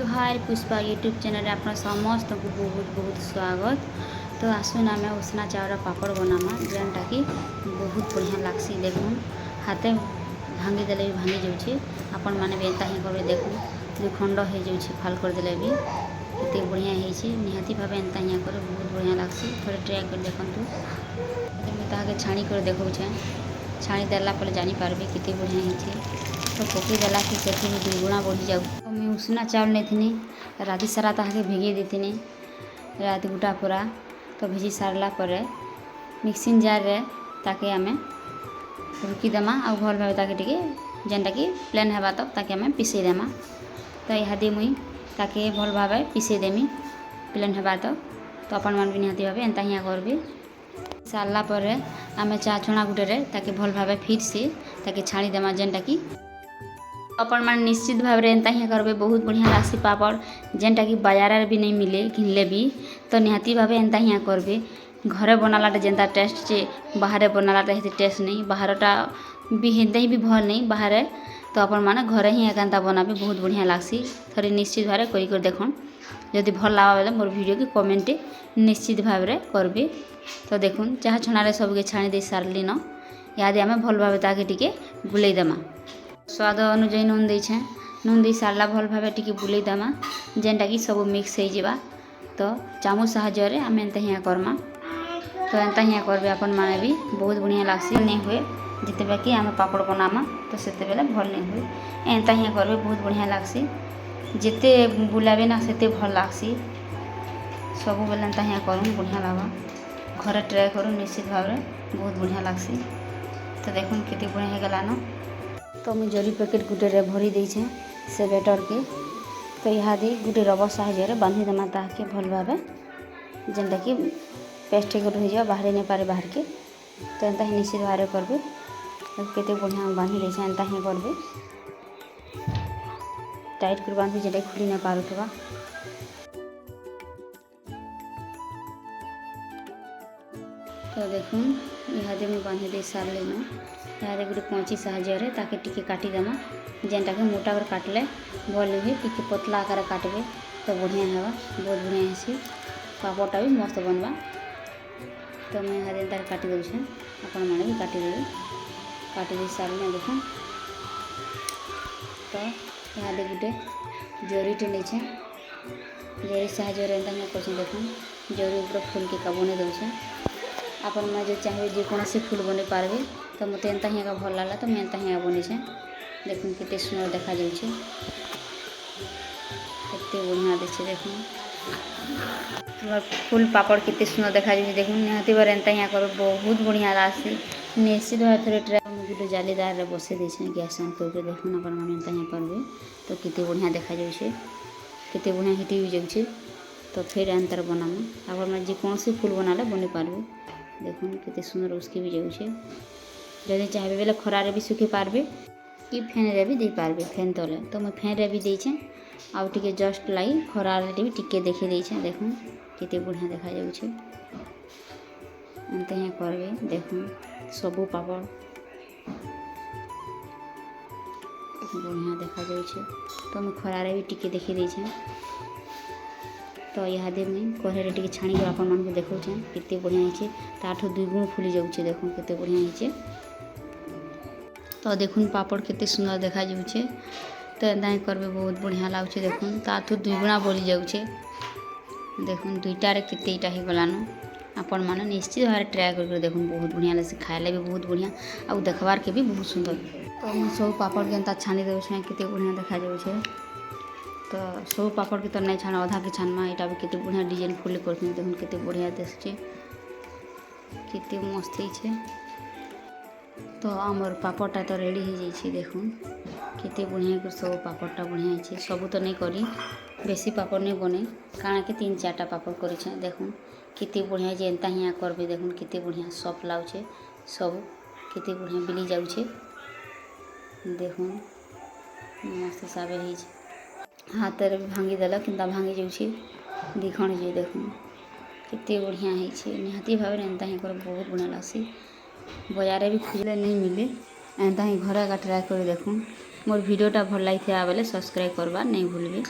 हाय Pushpa YouTube channel आप समस्त को बहुत बहुत स्वागत। तो आसुन आम उसना चाउर पापड़ बनामा जेनटा कि बहुत बढ़िया लगसी। देखून हाथे भांगी देले भी भांगी जाऊँचे आपण मैंने भी एंता ही करें। देखून जो खंड हो जाऊँचे फाल करदे भी केते बढ़िया होती निहाती भाव एंता ही करे बहुत बढ़िया लगसी। थोड़े ट्राए कर देखूँ मुझे छाणी कर देखा छाणी देला जानीपारे केते बढ़िया होती। तो पकईदेला कि से दुईगुणा बढ़ी जाऊ। तो मुझे उसना चाउल नहीं राति सारा ताके भिगे देती रात गुटा पूरा। तो भिजी सारला मिक्सिंग जार रे ताके आमे रुकीदेमा आ भल भाव ताके टिके जेनटा कि प्लेन हेबा तक ताके आमे पिसेदेमा। तो इहादी मुई ताके भल भाव पिसेदेमी प्लेन हेबा तक। तो अपन मान भी निहाती भाव एंता ही करबी। सारला आमे चा छुणा गुटे ताके भल भाव फिर से ताके छाणी देमा जेनटा कि अपन मान निश्चित भाव में एंता ही करबे बहुत बढ़िया लासी पापड़ जेनटा कि बाजार भी नहीं मिले घिनले भी। तो निहाती भाव एंता ही करबे घरे बनाला जेनता टेस्ट चे बाहर बनाला हेते टेस्ट नहीं बाहरटा भी हेते ही भी भल नहीं बाहर। तो अपन माने घरे ही एकांता बनाबे बहुत बढ़िया लागसी। थोड़ी निश्चित भाव कर देखन जदि भल लगा बेले मोर वीडियो की कमेंट निश्चित भाव में करबे। तो देखुन चाह छणारे सबके छाणी दे सारली न यादे आमे भल भाव ताके टिके बुलाई देमा। स्वाद अनुजाई नून देछे नून दे सारला भल भाव टिके बुलाई देमा जेनटा कि सब मिक्स हो जावा। तो चामच साहाय्य आम एंता ही करमा। तो एंता ही करबे अपन माने भी बहुत बढ़िया लागसी। नहीं हुए जिते कि आम पापड़ बनामा तो से बेले भल नहीं हुए एंता ही करबे बहुत बढ़िया लागसी। जिते बुलाबे ना सेते भल लागसी सब बेले एंता ही करूँ बढ़िया लगा घरे ट्राए करूँ निश्चित भाव में बहुत बढ़िया लागसी। तो देखुन केते बढ़िया हो गला न। तो मुझे जरी पैकेट गुटे भरी देछे से बेटर के। तो इहादी गुटे रबर साहाय्य बांधी देमा ताके भल भाव जेनटा कि पेस्ट हो जाए बाहर नहीं पारे बाहर के। तो एंता ही निश्चित भाव करबे केते बढ़िया बांधी देछे एंता ही करबे टाइट कर बांधी जेटा खुली नहीं पारुथबा। तो देखुन इहादे मुझे बांधी दे सारे न इहादे गोटे पंची साहाय्य ताके टिके काटिदेमा जेनटा कि मोटा कर काटले भल हुए टिके पतला आकार काटबे तो बढ़िया हेबा बहुत बढ़िया हेसी पापड़टा भी मस्त बनवा। तो मैं इहादे तार काटी दउछे आपण माने भी काटिदेबे काटी दे सारे देखुन। तो इहादे गुटे जरीटे नहीं जरी साहाय्य एंता कर देखुन जरी ऊपर फूल के का बने दउछे आपण मैं जो चाहिए जेकोसी फूल बन पारे। तो मत एंता ही भल लगा तो मैं एंता ही बनीचे देखुन केते सुंदर देखा जाउछे केते बढ़िया दिखे। देखुन फूल पापड़ केते सुंदर देखा जाउछे देखुन निहाती बार एंता ही कर बहुत बढ़िया लासी निश्चित भाव थोड़े ट्राए गोटे जालीदार रे बसे देछे गैस ऑन करके देखुन अपन माने एंता ही करबे। तो केते बढ़िया देखा जाउछे केते बढ़िया हिटी भी जाउछे। तो फिर अंतर बनामा अपन मैं जेकोसी फूल बनाले बनी पारबे देखुन केते सुंदर उसके भी जाउछे। जदि चाहिए बेले खरारे भी सुखी पारबे कि फैन रे भी दे पारबे फैन तले। तो मैं फैन रे भी देछे आउ टिके जस्ट लाई खरारे भी टिके देखि देछे देखुन केते बढ़िया देखा जाउछे एंते ही करबे। देखुन सबू पापड़ बढ़िया देखा जाउछे। तो मैं खरारे भी टिके देखि देछे। तो इहादे मुई कढ़े टिके छाणी अपन मान को देखौछे केते बढ़िया होइछे ताठो दुई गुण फुली जाउछे देखुन केते बढ़िया होइछे। तो देखुन पापड़ केते सुंदर देखा जाउछे। तो एंता ही करबे बहुत बढ़िया लागुछे देखुन ताठो दुई गुणा बढ़ी जाउछे देखुन दुईटारे केते इटा ही गलानो अपन माने निश्चित भाव ट्राए कर देखुन बहुत बढ़िया लगे खाइले भी बहुत बढ़िया आ देखबार के भी बहुत सुंदर। तो मुझे सब पापड़ के एंता छाणी देउछे केते बढ़िया देखा जाउछे। तो सब पापड़ के तो नहीं छाना अधा के छानमा यहाँ भी केते बढ़िया डिजाइन फुल कर देखुन केते बढ़िया दिशे केते मस्त है। तो आमर पापड़टा तो रेडी हो जाइए देखुन केते बढ़िया कर सब पापड़टा बढ़िया है सबू तो नहीं करी बेसी पापड़ नहीं बने काଣା के 3-4टा पापड़ करे देखुन केते बढ़िया है एंता ही करबे देखुन केते बढ़िया सॉफ्ट लाଗୁଛे सब केते बढ़िया बिली जाउछे देखुन मस्त हिसाब है हाथ भी भांगी देला किंता भांगी जाउछे दिखण जे देखुन केते बढ़िया है निहाती भाव एंता ही कर बहुत बढ़िया लागसी बाजार भी खोजले नहीं मिले एंता ही घरे का ट्राए कर देखुन मोर वीडियोटा भल लगी बेले सब्सक्राइब करवा नहीं भूलबे।